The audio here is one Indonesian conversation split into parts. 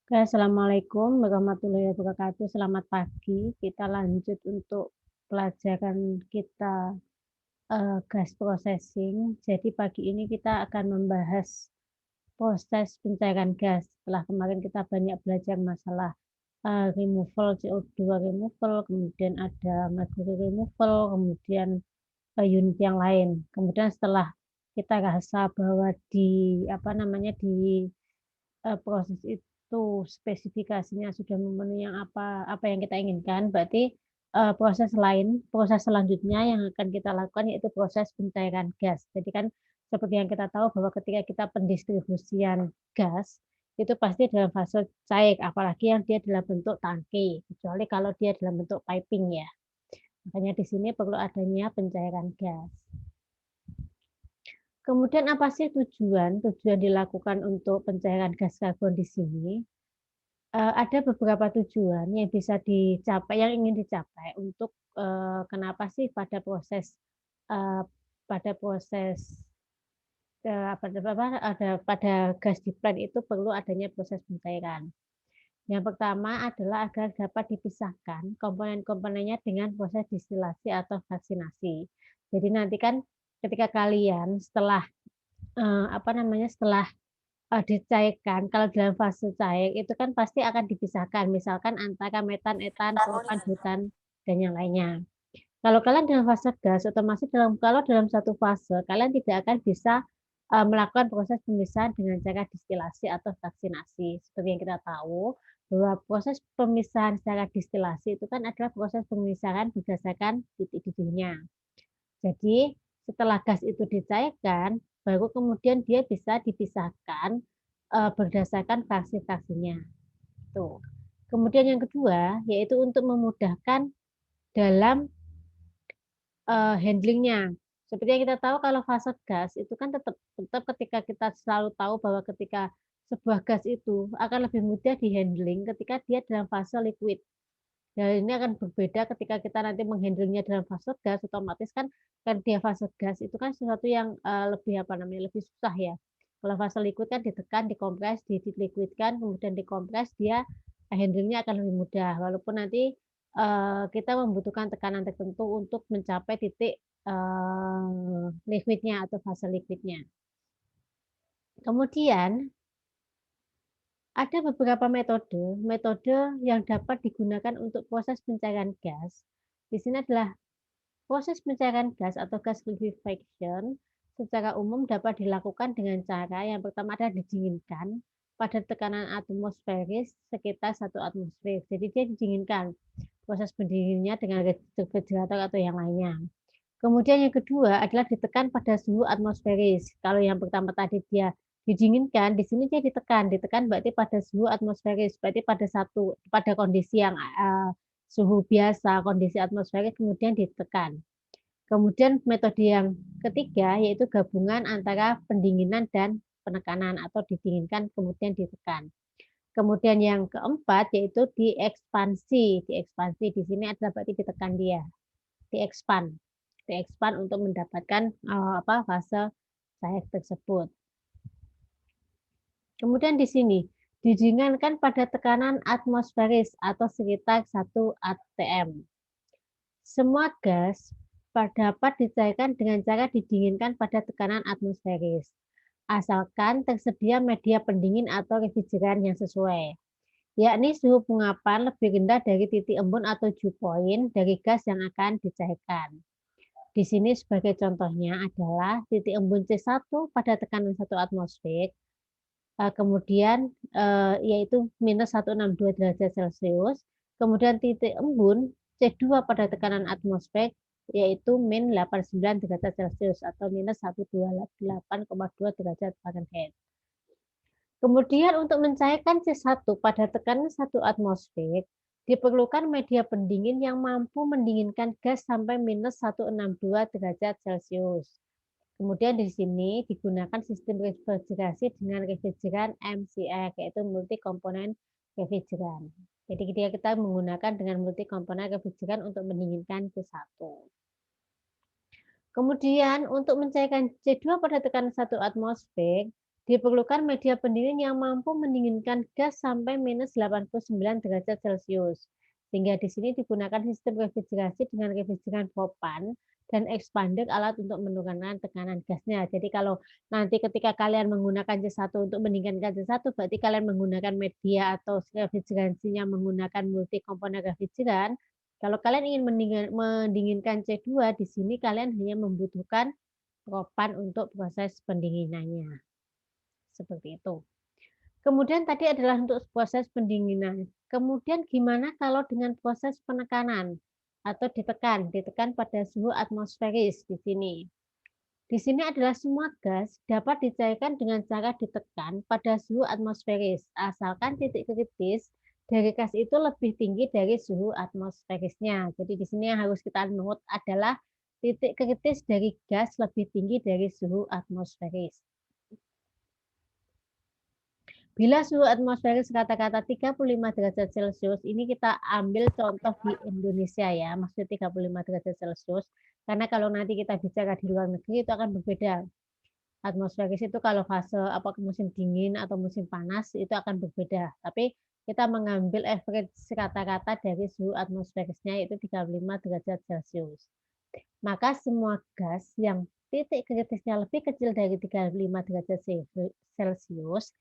Oke, assalamualaikum warahmatullahi wabarakatuh. Selamat pagi. Kita lanjut untuk pelajaran kita gas processing. Jadi pagi ini kita akan membahas proses pencairan gas. Setelah kemarin kita banyak belajar masalah removal CO2 removal, kemudian ada mercury removal, kemudian unit yang lain. Kemudian setelah kita rasa bahwa di apa namanya di proses itu spesifikasinya sudah memenuhi yang apa yang kita inginkan, berarti, proses selanjutnya yang akan kita lakukan yaitu proses pencairan gas. Jadi kan seperti yang kita tahu bahwa ketika kita pendistribusian gas, itu pasti dalam fase cair, apalagi yang dia dalam bentuk tangki, kecuali kalau dia dalam bentuk piping ya. Makanya di sini perlu adanya pencairan gas. Kemudian apa sih tujuan dilakukan untuk pencairan gas karbon di sini? Ada beberapa tujuan yang bisa dicapai yang ingin dicapai untuk, kenapa sih eee, pada proses, pada gas di plant itu perlu adanya proses pencairan. Yang pertama adalah agar dapat dipisahkan komponen-komponennya dengan proses distilasi atau vaksinasi. Jadi nanti kan ketika kalian setelah, setelah dicairkan, kalau dalam fase cair itu kan pasti akan dipisahkan, misalkan antara metan, etan, propan, butan, dan yang lainnya. Kalau kalian dalam fase gas, otomatis kalau dalam satu fase, kalian tidak akan bisa melakukan proses pemisahan dengan cara distilasi atau vaksinasi. Seperti yang kita tahu, bahwa proses pemisahan secara distilasi itu kan adalah proses pemisahan berdasarkan titik didihnya. Jadi, setelah gas itu dicairkan, baru kemudian dia bisa dipisahkan berdasarkan fraksi-fraksinya. Tuh. Kemudian yang kedua, yaitu untuk memudahkan dalam handlingnya. Seperti yang kita tahu kalau fase gas itu kan tetap tetap ketika kita selalu tahu bahwa ketika sebuah gas itu akan lebih mudah di-handling ketika dia dalam fase liquid. Dan ini akan berbeda ketika kita nanti menghandlenya dalam fase gas, otomatis kan dia fase gas itu kan sesuatu yang lebih lebih susah ya. Kalau fase liquid kan ditekan, dikompres, diliquidkan, kemudian dikompres, dia handlingnya akan lebih mudah. Walaupun nanti kita membutuhkan tekanan tertentu untuk mencapai titik liquidnya atau fase liquidnya. Kemudian ada beberapa metode yang dapat digunakan untuk proses pencairan gas. Di sini adalah proses pencairan gas atau gas liquefaction secara umum dapat dilakukan dengan cara yang pertama adalah didinginkan pada tekanan atmosferis sekitar 1 atmosfer. Jadi dia didinginkan proses pendinginnya dengan refrigerator atau yang lainnya. Kemudian yang kedua adalah ditekan pada suhu atmosferis. Kalau yang pertama tadi dia didinginkan, di sini dia ditekan berarti pada suhu atmosferis, berarti pada kondisi yang suhu biasa, kondisi atmosferis kemudian ditekan. Kemudian metode yang ketiga yaitu gabungan antara pendinginan dan penekanan atau didinginkan kemudian ditekan. Kemudian yang keempat yaitu diekspansi. Diekspansi di sini adalah berarti ditekan dia, diekspan untuk mendapatkan fase cair tersebut. Kemudian di sini didinginkan pada tekanan atmosferis atau sekitar 1 atm. Semua gas dapat dicairkan dengan cara didinginkan pada tekanan atmosferis, asalkan tersedia media pendingin atau refrigeran yang sesuai, yakni suhu pengapan lebih rendah dari titik embun atau dew point dari gas yang akan dicairkan. Di sini sebagai contohnya adalah titik embun C1 pada tekanan 1 atmosfer, kemudian yaitu minus 162 derajat Celcius, kemudian titik embun C2 pada tekanan atmosfer yaitu min 89 derajat Celcius atau minus 128,2 derajat Fahrenheit. Kemudian untuk mencairkan C1 pada tekanan 1 atmosfer, diperlukan media pendingin yang mampu mendinginkan gas sampai minus 162 derajat Celcius. Kemudian di sini digunakan sistem refrigerasi dengan refrigeran MCR, yaitu multi komponen refrigeran. Jadi kita menggunakan dengan multi komponen refrigeran untuk mendinginkan C1. Kemudian untuk mencairkan C2 pada tekanan 1 atmosfer, Diperlukan media pendingin yang mampu mendinginkan gas sampai minus 89 derajat Celcius. Sehingga di sini digunakan sistem refrigerasi dengan refrigeran propan dan expander alat untuk menurunkan tekanan gasnya. Jadi kalau nanti ketika kalian menggunakan C1 untuk mendinginkan C1, berarti kalian menggunakan media atau refrigerasinya menggunakan multi komponen refrigeran. Kalau kalian ingin mendinginkan C2, di sini kalian hanya membutuhkan propan untuk proses pendinginannya. Seperti itu. Kemudian tadi adalah untuk proses pendinginan. Kemudian gimana kalau dengan proses penekanan atau ditekan? Ditekan pada suhu atmosferis di sini. Di sini adalah semua gas dapat dicairkan dengan cara ditekan pada suhu atmosferis, asalkan titik kritis dari gas itu lebih tinggi dari suhu atmosferisnya. Jadi di sini yang harus kita note adalah titik kritis dari gas lebih tinggi dari suhu atmosferis. Bila suhu atmosferis kata-kata 35 derajat Celcius, ini kita ambil contoh di Indonesia ya, maksudnya 35 derajat Celcius. Karena kalau nanti kita bicara di luar negeri itu akan berbeda. Atmosferis itu kalau fase apa musim dingin atau musim panas itu akan berbeda. Tapi kita mengambil average kata-kata dari suhu atmosferisnya yaitu 35 derajat Celcius. Maka semua gas yang titik kritisnya lebih kecil dari 35 derajat Celcius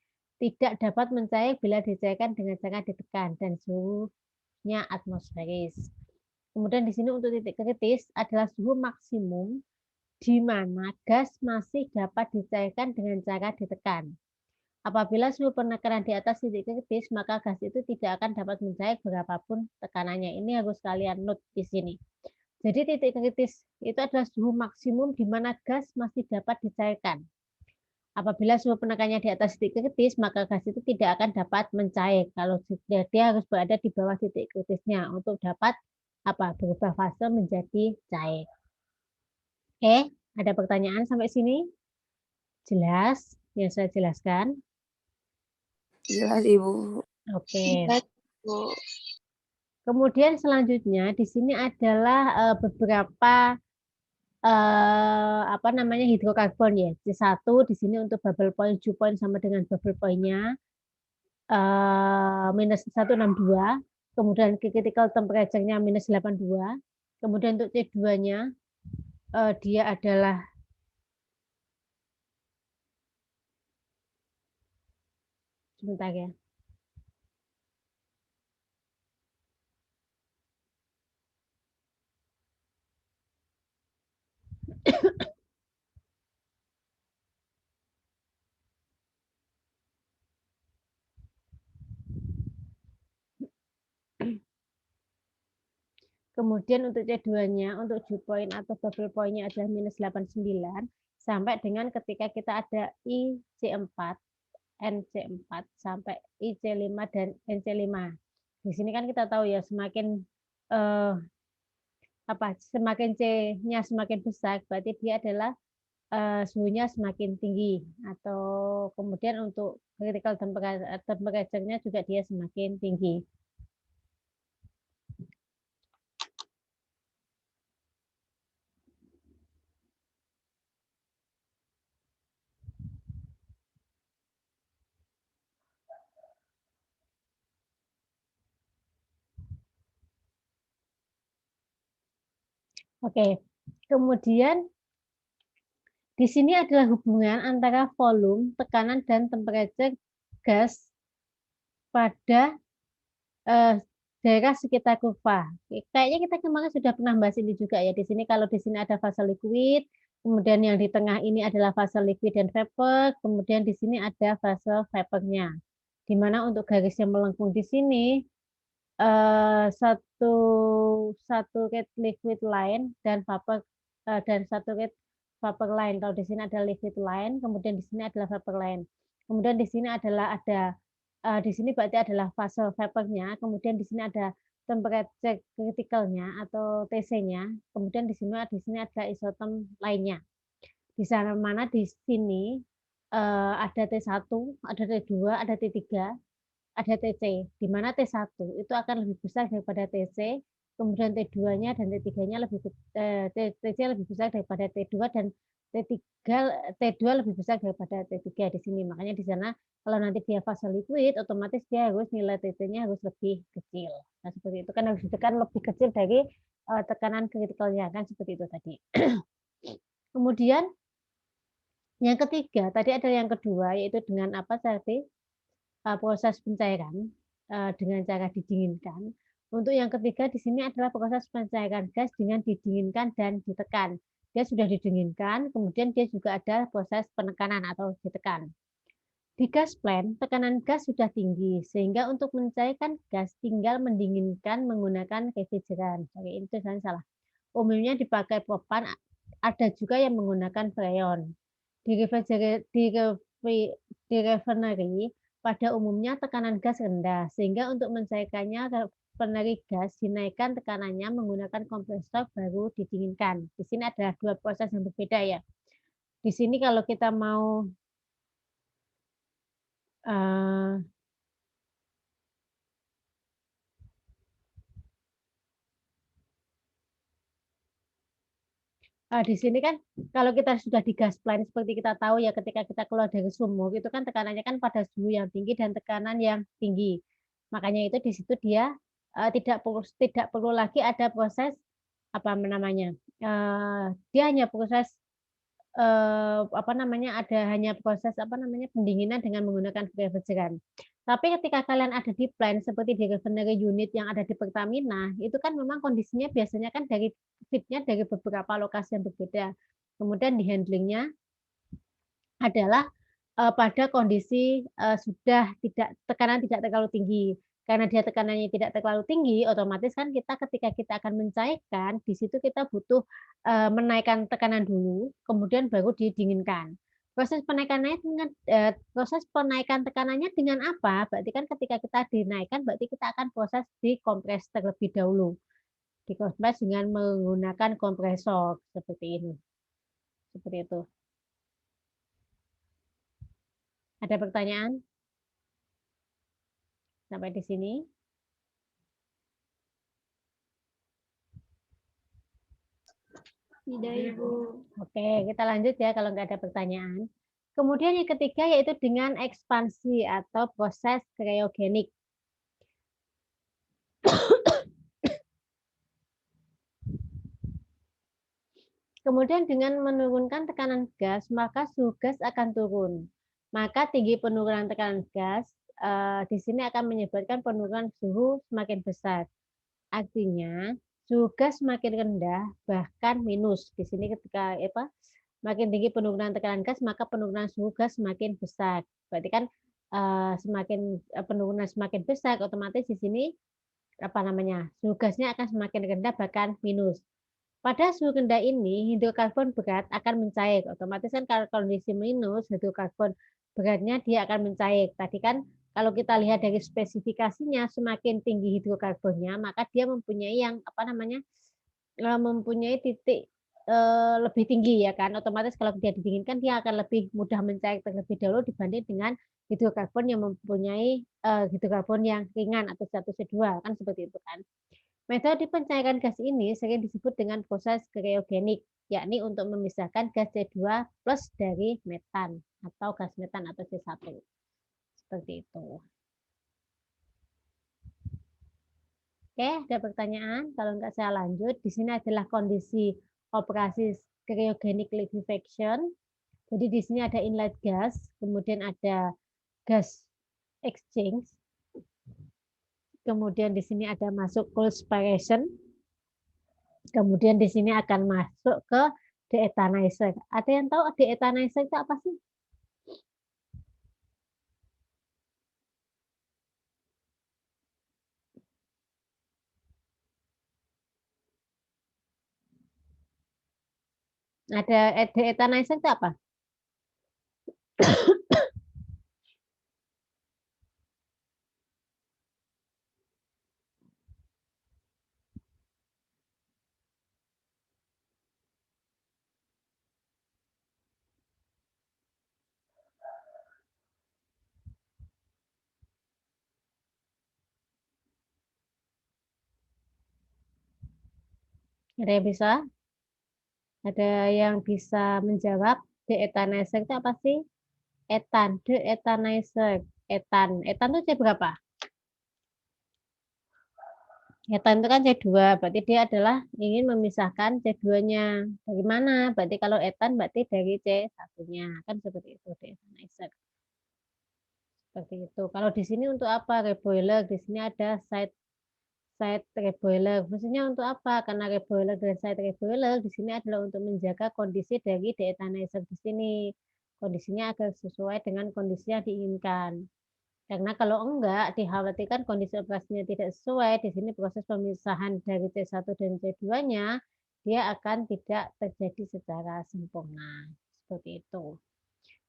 tidak dapat mencair bila dicairkan dengan cara ditekan dan suhunya atmosferis. Kemudian di sini untuk titik kritis adalah suhu maksimum di mana gas masih dapat dicairkan dengan cara ditekan. Apabila suhu penekanan di atas titik kritis, maka gas itu tidak akan dapat mencair berapapun tekanannya. Ini harus kalian note di sini. Jadi titik kritis itu adalah suhu maksimum di mana gas masih dapat dicairkan. Apabila suhu penekanannya di atas titik kritis, maka gas itu tidak akan dapat mencair. Kalau dia harus berada di bawah titik kritisnya untuk dapat berubah fase menjadi cair. Oke, ada pertanyaan sampai sini? Jelas yang saya jelaskan? Jelas, Ibu. Oke. Kemudian selanjutnya di sini adalah beberapa hidrokarbon ya. C1 di sini untuk bubble point, dew point sama dengan bubble point-nya minus 162, kemudian critical temperature-nya minus 82, kemudian untuk C2-nya dia adalah sebentar ya. Kemudian untuk C2-nya, untuk dew point atau bubble point-nya adalah minus 89, sampai dengan ketika kita ada IC4, NC4, sampai IC5 dan NC5. Di sini kan kita tahu ya, semakin semakin C-nya semakin besar, berarti dia adalah suhunya semakin tinggi. Atau kemudian untuk critical temperature-nya juga dia semakin tinggi. Oke, kemudian di sini adalah hubungan antara volume, tekanan, dan temperature gas pada daerah sekitar kurva. Kayaknya kita kemarin sudah pernah bahas ini juga ya. Di sini kalau di sini ada fase liquid, kemudian yang di tengah ini adalah fase liquid dan vapor, kemudian di sini ada fase vapornya. Di mana untuk garis yang melengkung di sini satu rate liquid line dan vapor dan satu rate vapor line. Kalau di sini ada liquid line, kemudian di sini adalah vapor line. Kemudian di sini adalah di sini berarti adalah fase vapornya, kemudian di sini ada temperature critical-nya atau TC-nya, kemudian di sini ada isotom lainnya. Di sana mana di sini ada T1, ada T2, ada T3, ada TC, di mana T1 itu akan lebih besar daripada TC, kemudian T2-nya dan T3-nya TC lebih besar daripada T2 dan T2 lebih besar daripada T3 di sini. Makanya di sana kalau nanti dia fase liquid, otomatis dia harus nilai T3-nya harus lebih kecil. Nah, seperti itu kan harus ditekan lebih kecil dari tekanan kritikalnya kan seperti itu tadi. Kemudian yang ketiga, tadi ada yang kedua yaitu dengan apa tadi? Proses pencairan dengan cara didinginkan. Untuk yang ketiga di sini adalah proses pencairan gas dengan didinginkan dan ditekan. Dia sudah didinginkan, kemudian dia juga ada proses penekanan atau ditekan. Di gas plant, tekanan gas sudah tinggi, sehingga untuk mencairkan gas tinggal mendinginkan menggunakan refrigeran. Sorry, itu saya salah. Umumnya dipakai propan, ada juga yang menggunakan freon. Di refinery, pada umumnya tekanan gas rendah, sehingga untuk mencairkannya refinery gas dinaikkan tekanannya menggunakan kompresor baru didinginkan. Di sini ada dua proses yang berbeda ya. Di sini kalau kita mau di sini kan kalau kita sudah di gas plant seperti kita tahu ya ketika kita keluar dari sumur itu kan tekanannya kan pada suhu yang tinggi dan tekanan yang tinggi. Makanya itu di situ dia tidak perlu lagi ada proses apa namanya? Dia hanya proses apa namanya? Ada hanya proses apa namanya? Pendinginan dengan menggunakan refrigeran. Tapi ketika kalian ada di plant seperti di refinery unit yang ada di Pertamina, itu kan memang kondisinya biasanya kan dari feed-nya dari beberapa lokasi yang berbeda. Kemudian di handlingnya adalah pada kondisi sudah tidak tekanan tidak terlalu tinggi. Karena dia tekanannya tidak terlalu tinggi, otomatis kan kita ketika kita akan mencairkan, di situ kita butuh menaikkan tekanan dulu, kemudian baru didinginkan. Proses penaikan tekanannya dengan apa? Berarti kan ketika kita dinaikkan, berarti kita akan proses dikompres terlebih dahulu. Dikompres dengan menggunakan kompresor seperti ini. Seperti itu. Ada pertanyaan? Sampai di sini. Tidak, Ibu. Oke, kita lanjut ya kalau nggak ada pertanyaan. Kemudian yang ketiga yaitu dengan ekspansi atau proses kriogenik. Kemudian dengan menurunkan tekanan gas, maka suhu gas akan turun. Maka tinggi penurunan tekanan gas di sini akan menyebabkan penurunan suhu semakin besar. Artinya, suhu gas semakin rendah, bahkan minus. Di sini ketika makin tinggi penurunan tekanan gas, maka penurunan suhu gas semakin besar. Berarti kan semakin penurunan semakin besar, otomatis di sini apa namanya suhu gasnya akan semakin rendah, bahkan minus. Pada suhu rendah ini, hidrokarbon berat akan mencair. Otomatis kan kalau kondisi minus, hidrokarbon beratnya dia akan mencair. Tadi kan kalau kita lihat dari spesifikasinya, semakin tinggi hidrokarbonnya, maka dia mempunyai yang apa namanya mempunyai titik lebih tinggi ya kan. Otomatis kalau dia didinginkan, dia akan lebih mudah mencair terlebih dahulu dibanding dengan hidrokarbon yang mempunyai hidrokarbon yang ringan atau status C2 kan seperti itu kan. Metode pencairan gas ini sering disebut dengan proses kriogenik, yakni untuk memisahkan gas C2 plus dari metan atau gas metan atau C1. Seperti itu. Oke, ada pertanyaan? Kalau enggak saya lanjut. Di sini adalah kondisi operasi cryogenic liquefaction. Jadi di sini ada inlet gas, kemudian ada gas exchange, kemudian di sini ada masuk cold spiration, kemudian di sini akan masuk ke deethanizer. Ada yang tahu deethanizer itu apa sih? Ada deethanizer itu apa? Ada yang bisa? Ada yang bisa menjawab deethanizer itu apa sih? Etan, deethanizer, etan. Etan itu C berapa? Etan itu kan C2, berarti dia adalah ingin memisahkan C2-nya. Dari mana? Berarti kalau etan berarti dari C1-nya. Kan seperti itu, deethanizer. Seperti itu. Kalau di sini untuk apa? Reboiler. Di sini ada side reboiler. Maksudnya untuk apa? Karena reboiler dan side reboiler di sini adalah untuk menjaga kondisi dari deethanizer di sini. Kondisinya agar sesuai dengan kondisi yang diinginkan. Karena kalau enggak, dikhawatirkan kondisi operasinya tidak sesuai, di sini proses pemisahan dari C1 dan C2-nya, dia akan tidak terjadi secara sempurna. Seperti itu.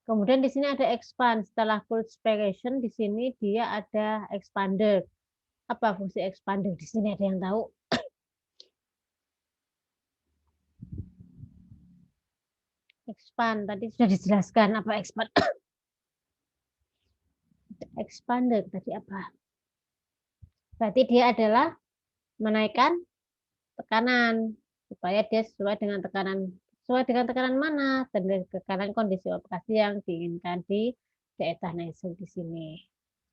Kemudian di sini ada expand. Setelah full separation, di sini dia ada expander. Apa fungsi expander? Di sini ada yang tahu? Expand, tadi sudah dijelaskan apa expand. Expander tadi apa? Berarti dia adalah menaikkan tekanan supaya dia sesuai dengan tekanan mana dan tekanan kondisi operasi yang diinginkan di deethanizer di sini.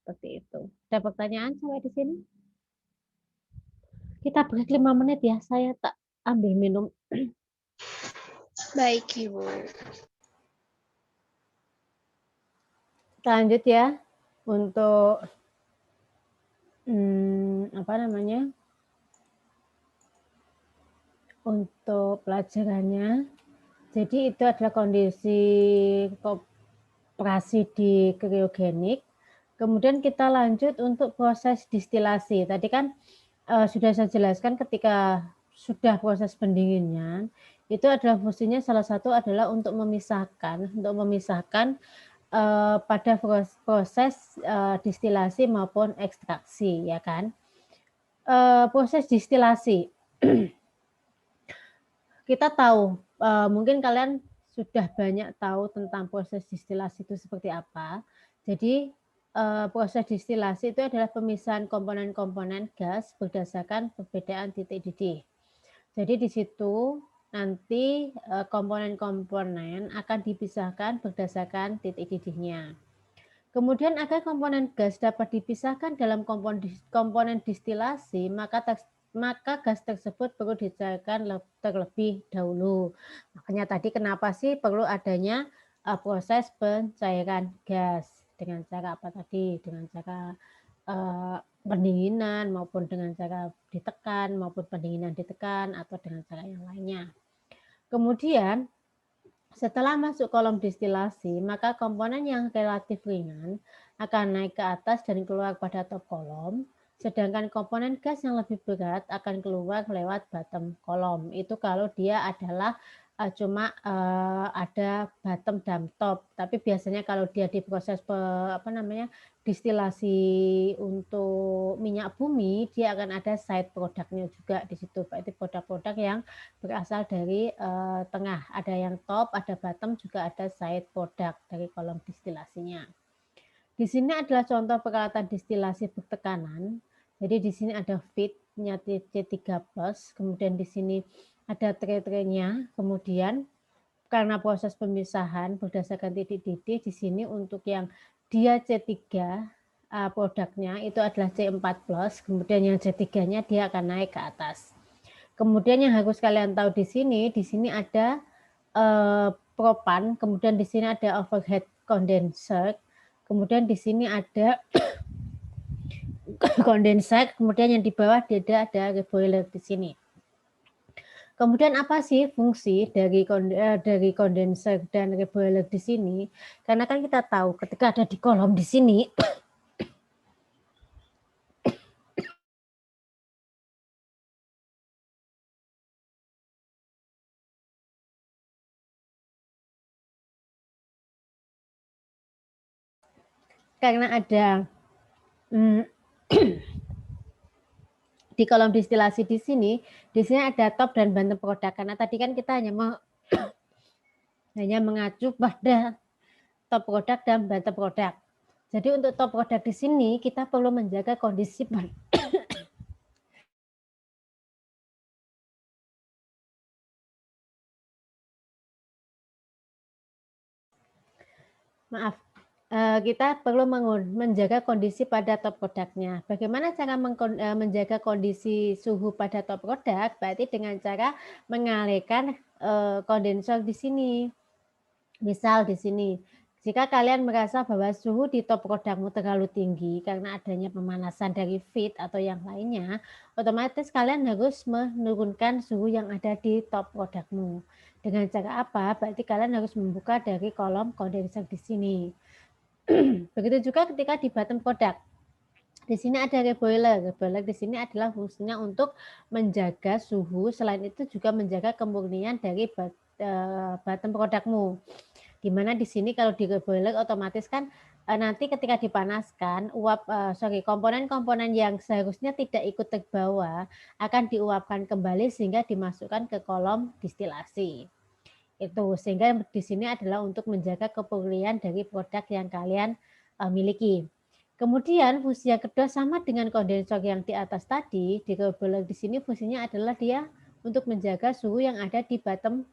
Seperti itu. Ada pertanyaan sampai di sini? Kita break 5 menit ya. Saya tak ambil minum. Baik, Ibu. Kita lanjut ya untuk apa namanya? Untuk pelajarannya. Jadi itu adalah kondisi operasi di kriogenik. Kemudian kita lanjut untuk proses distilasi. Tadi kan sudah saya jelaskan ketika sudah proses pendinginan, itu adalah fungsinya salah satu adalah untuk memisahkan pada proses distilasi maupun ekstraksi, ya kan? Proses distilasi, kita tahu, mungkin kalian sudah banyak tahu tentang proses distilasi itu seperti apa. Jadi proses distilasi itu adalah pemisahan komponen-komponen gas berdasarkan perbedaan titik didih. Jadi di situ nanti komponen-komponen akan dipisahkan berdasarkan titik didihnya. Kemudian agar komponen gas dapat dipisahkan dalam komponen distilasi, maka gas tersebut perlu dicairkan terlebih dahulu. Makanya tadi kenapa sih perlu adanya proses pencairan gas dengan cara apa tadi? Dengan cara pendinginan maupun dengan cara ditekan maupun pendinginan ditekan atau dengan cara yang lainnya. Kemudian setelah masuk kolom distilasi, maka komponen yang relatif ringan akan naik ke atas dan keluar pada top kolom, sedangkan komponen gas yang lebih berat akan keluar lewat bottom kolom. Itu kalau dia adalah cuma ada bottom dan top. Tapi biasanya kalau dia diproses distilasi untuk minyak bumi, dia akan ada side produknya juga di situ. Berarti produk-produk yang berasal dari tengah. Ada yang top, ada bottom, juga ada side produk dari kolom distilasinya. Di sini adalah contoh peralatan distilasi bertekanan. Jadi di sini ada feed-nya C3+, kemudian di sini ada tray-traynya, kemudian karena proses pemisahan berdasarkan titik didih, di sini untuk yang dia C3 produknya itu adalah C4+, kemudian yang C3-nya dia akan naik ke atas. Kemudian yang harus kalian tahu di sini ada propan, kemudian di sini ada overhead condenser, kemudian di sini ada kondenser, kemudian yang di bawah ada boiler di sini. Kemudian apa sih fungsi dari kondenser dan reboiler di sini? Karena kan kita tahu ketika ada di kolom di sini karena ada di kolom distilasi di sini ada top dan bottom produk. Karena tadi kan kita hanya mengacu pada top produk dan bottom produk. Jadi untuk top produk di sini kita perlu menjaga kondisi Maaf, kita perlu menjaga kondisi pada top produknya. Bagaimana cara menjaga kondisi suhu pada top produk? Berarti dengan cara mengalihkan kondensor di sini. Misal di sini, jika kalian merasa bahwa suhu di top produkmu terlalu tinggi karena adanya pemanasan dari feed atau yang lainnya, otomatis kalian harus menurunkan suhu yang ada di top produkmu. Dengan cara apa? Berarti kalian harus membuka dari kolom kondensor di sini. Begitu juga ketika di bottom produk. Di sini ada reboiler. Reboiler di sini adalah fungsinya untuk menjaga suhu. Selain itu juga menjaga kemurnian dari bottom produkmu. Dimana di sini kalau di reboiler otomatis kan nanti ketika dipanaskan komponen-komponen yang seharusnya tidak ikut terbawa akan diuapkan kembali sehingga dimasukkan ke kolom distilasi. Itu sehingga di sini adalah untuk menjaga kepurnian dari produk yang kalian miliki. Kemudian fungsi yang kedua sama dengan kondensor yang di atas tadi, di reboiler di sini fungsinya adalah dia untuk menjaga suhu yang ada di bottom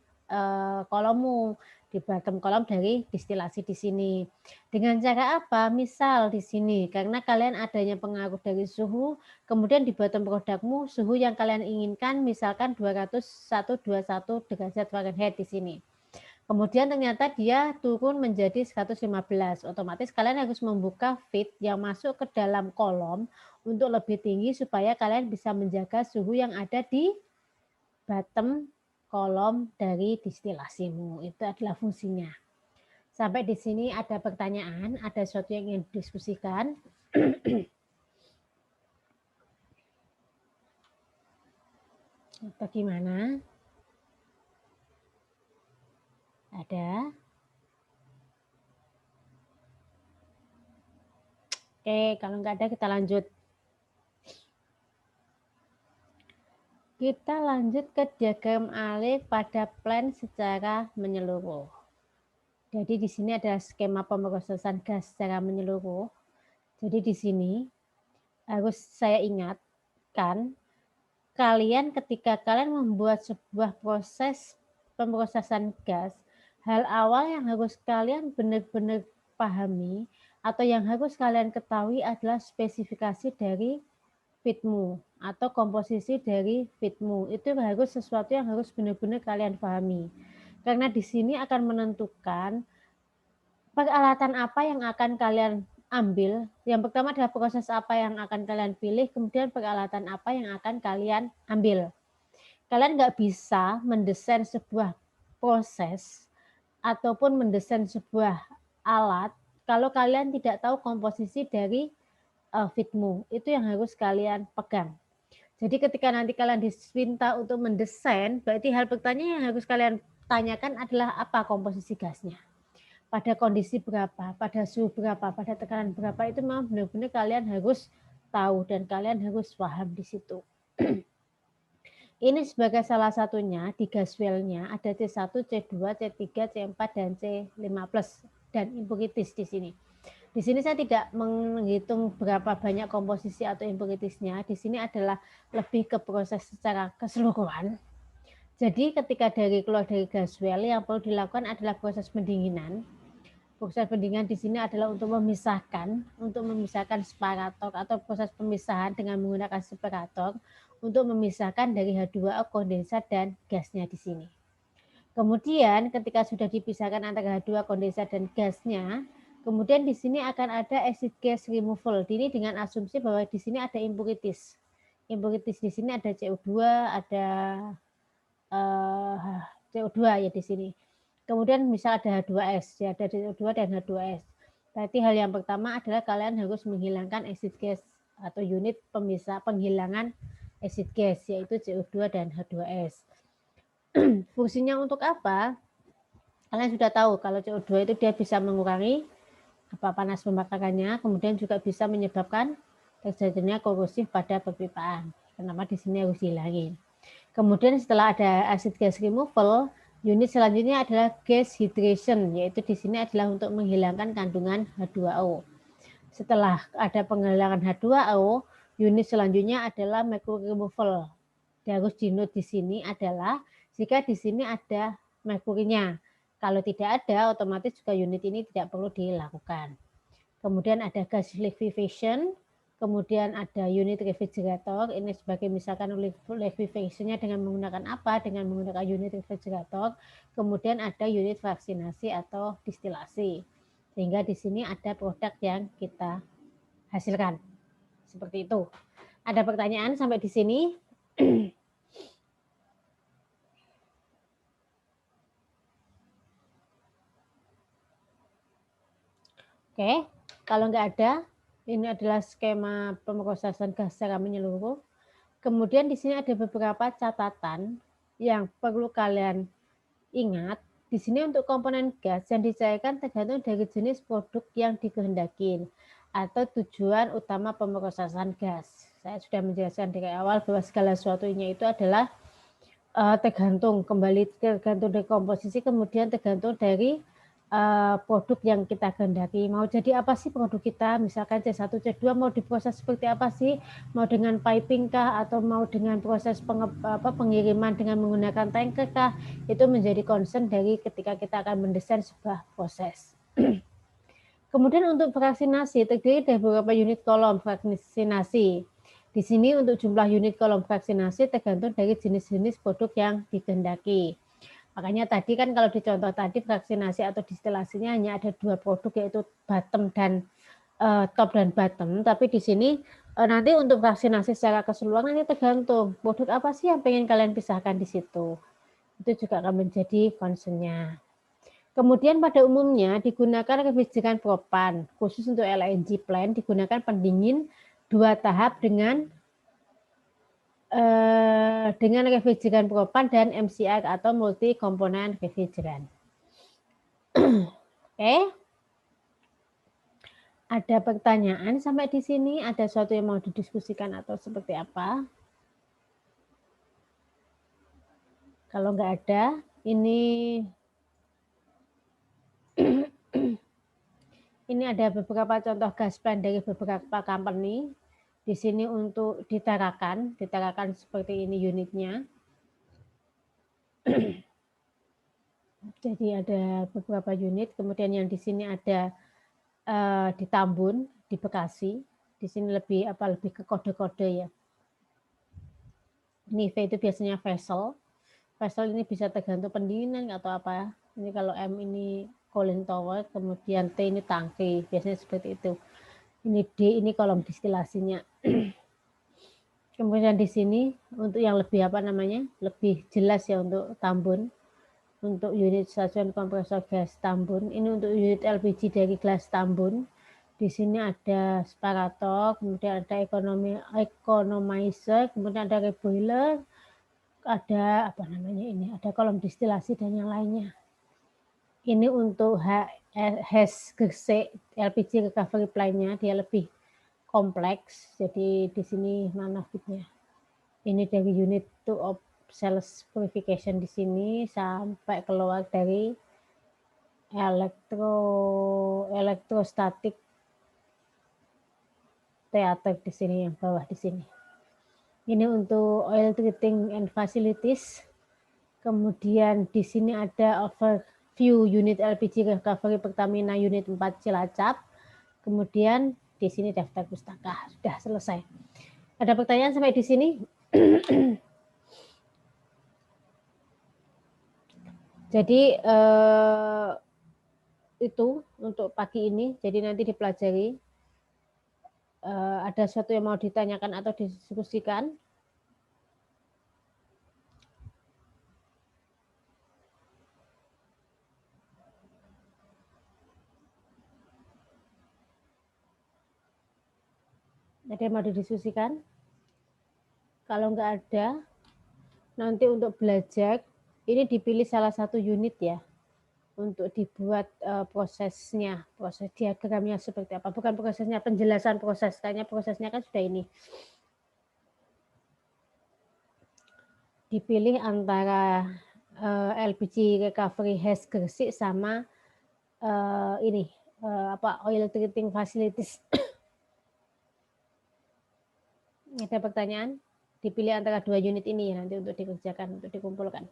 kolommu, di bottom kolom dari distilasi di sini. Dengan cara apa? Misal di sini, karena kalian adanya pengaruh dari suhu, kemudian di bottom produkmu suhu yang kalian inginkan misalkan 221 derajat Fahrenheit di sini. Kemudian ternyata dia turun menjadi 115. Otomatis kalian harus membuka feed yang masuk ke dalam kolom untuk lebih tinggi supaya kalian bisa menjaga suhu yang ada di bottom kolom dari distilasimu. Itu adalah fungsinya. Sampai di sini ada pertanyaan, ada sesuatu yang ingin didiskusikan? Atau gimana? Ada? Oke, kalau nggak ada kita lanjut. Kita lanjut ke diagram alih pada plan secara menyeluruh. Jadi di sini ada skema pemrosesan gas secara menyeluruh. Jadi di sini harus saya ingatkan, kalian ketika kalian membuat sebuah proses pemrosesan gas, hal awal yang harus kalian benar-benar pahami atau yang harus kalian ketahui adalah spesifikasi dari feedmu atau komposisi dari feedmu. Itu harus sesuatu yang harus benar-benar kalian pahami. Karena di sini akan menentukan peralatan apa yang akan kalian ambil. Yang pertama adalah proses apa yang akan kalian pilih, kemudian peralatan apa yang akan kalian ambil. Kalian nggak bisa mendesain sebuah proses ataupun mendesain sebuah alat kalau kalian tidak tahu komposisi dari feedmu. Itu yang harus kalian pegang. Jadi ketika nanti kalian diminta untuk mendesain, berarti hal pertama yang harus kalian tanyakan adalah apa komposisi gasnya. Pada kondisi berapa, pada suhu berapa, pada tekanan berapa, itu memang benar-benar kalian harus tahu dan kalian harus paham di situ. Ini sebagai salah satunya di gas well-nya ada C1, C2, C3, C4, dan C5+, dan impurities di sini. Di sini saya tidak menghitung berapa banyak komposisi atau impuritisnya. Di sini adalah lebih ke proses secara keseluruhan. Jadi ketika keluar dari gas well, yang perlu dilakukan adalah proses pendinginan. Proses pendinginan di sini adalah untuk memisahkan separator atau proses pemisahan dengan menggunakan separator untuk memisahkan dari H2O kondensat dan gasnya di sini. Kemudian ketika sudah dipisahkan antara H2 kondensat dan gasnya, kemudian di sini akan ada acid gas removal. Ini dengan asumsi bahwa di sini ada impurities. Impurities di sini ada CO2, ada CO2 ya di sini. Kemudian misal ada H2S, ya ada CO2 dan H2S. Berarti hal yang pertama adalah kalian harus menghilangkan acid gas atau unit pemisah penghilangan acid gas yaitu CO2 dan H2S. Fungsinya untuk apa? Kalian sudah tahu kalau CO2 itu dia bisa mengurangi panas pembakarannya, kemudian juga bisa menyebabkan terjadinya korosif pada perpipaan. Kenapa di sini harus dihilangin. Kemudian setelah ada acid gas removal, unit selanjutnya adalah gas hydration, yaitu di sini adalah untuk menghilangkan kandungan H2O. Setelah ada penghilangan H2O, unit selanjutnya adalah mercury removal. Harus di note di sini adalah jika di sini ada merkurinya. Kalau tidak ada, otomatis juga unit ini tidak perlu dilakukan. Kemudian ada gas liquefaction, kemudian ada unit refrigerator. Ini sebagai misalkan liquefaction-nya dengan menggunakan apa? Dengan menggunakan unit refrigerator. Kemudian ada unit fraksinasi atau distilasi. Sehingga di sini ada produk yang kita hasilkan. Seperti itu. Ada pertanyaan sampai di sini? Oke, kalau nggak ada, ini adalah skema pemrosesan gas secara menyeluruh. Kemudian di sini ada beberapa catatan yang perlu kalian ingat. Di sini untuk komponen gas yang dicairkan tergantung dari jenis produk yang dikehendaki atau tujuan utama pemrosesan gas. Saya sudah menjelaskan dari awal bahwa segala sesuatunya itu adalah tergantung dari komposisi, kemudian tergantung dari produk yang kita kehendaki. Mau jadi apa sih produk kita? Misalkan C1, C2 mau diproses seperti apa sih? Mau dengan piping kah atau mau dengan proses pengiriman dengan menggunakan tanker kah? Itu menjadi concern dari ketika kita akan mendesain sebuah proses. Kemudian untuk fraksinasi terdiri dari beberapa unit kolom fraksinasi. Di sini untuk jumlah unit kolom fraksinasi tergantung dari jenis-jenis produk yang dikehendaki. Makanya tadi kan kalau di contoh tadi fraksinasi atau distilasinya hanya ada 2 produk yaitu bottom dan top dan bottom. Tapi di sini nanti untuk fraksinasi secara keseluruhan nanti tergantung produk apa sih yang pengen kalian pisahkan di situ. Itu juga akan menjadi concern-nya. Kemudian pada umumnya digunakan refrigeran propan. Khusus untuk LNG plant digunakan pendingin 2 tahap dengan refrigeran propan dan MCR atau multi komponen refrigeran. Oke. Ada pertanyaan sampai di sini? Ada sesuatu yang mau didiskusikan atau seperti apa? Kalau nggak ada, ini ini ada beberapa contoh gas plant dari beberapa company. Di sini untuk ditarakan seperti ini unitnya. Jadi ada beberapa unit, kemudian yang di sini ada di Tambun, di Bekasi. Di sini lebih ke kode-kode ya. Ini V itu biasanya vessel. Vessel ini bisa tergantung pendinginan atau apa. Ini kalau M ini cooling tower, kemudian T ini tangki, biasanya seperti itu. Ini D ini kolom distilasinya. Kemudian di sini untuk yang lebih lebih jelas ya untuk Tambun. Untuk unit stasiun kompresor gas Tambun. Ini untuk unit LPG dari gelas Tambun. Di sini ada separator, kemudian ada economizer, kemudian ada reboiler, ada ada kolom distilasi dan yang lainnya. Ini untuk HES gersik LPG recovery plant-nya, dia lebih kompleks. Jadi di sini mana fitnya. Ini dari unit 2 of sales purification di sini sampai keluar dari elektrostatik teater di sini yang bawah di sini. Ini untuk oil treating and facilities. Kemudian di sini ada overview unit LPG recovery Pertamina unit 4 Cilacap. Kemudian di sini daftar pustaka. Sudah selesai. Ada pertanyaan sampai di sini? Jadi itu untuk pagi ini. Jadi nanti dipelajari. Ada sesuatu yang mau ditanyakan atau didiskusikan? Ada yang mau didiskusikan? Kalau nggak ada, nanti untuk belajar, ini dipilih salah satu unit ya, untuk dibuat prosesnya, proses diagramnya seperti apa. Bukan prosesnya, penjelasan proses. Kayaknya prosesnya kan sudah ini. Dipilih antara LPG recovery HES Gresik sama oil treating facilities. Ada pertanyaan? Dipilih antara 2 unit ini ya nanti untuk dikerjakan, untuk dikumpulkan.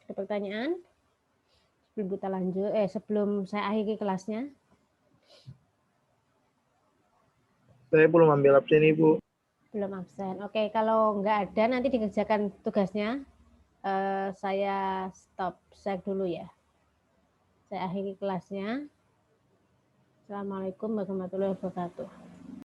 Ada pertanyaan? sebelum saya akhiri kelasnya? Saya belum ambil absen, Ibu. Belum absen. Oke, kalau nggak ada nanti dikerjakan tugasnya. Saya stop share dulu ya. Saya akhiri kelasnya. Assalamualaikum warahmatullahi wabarakatuh.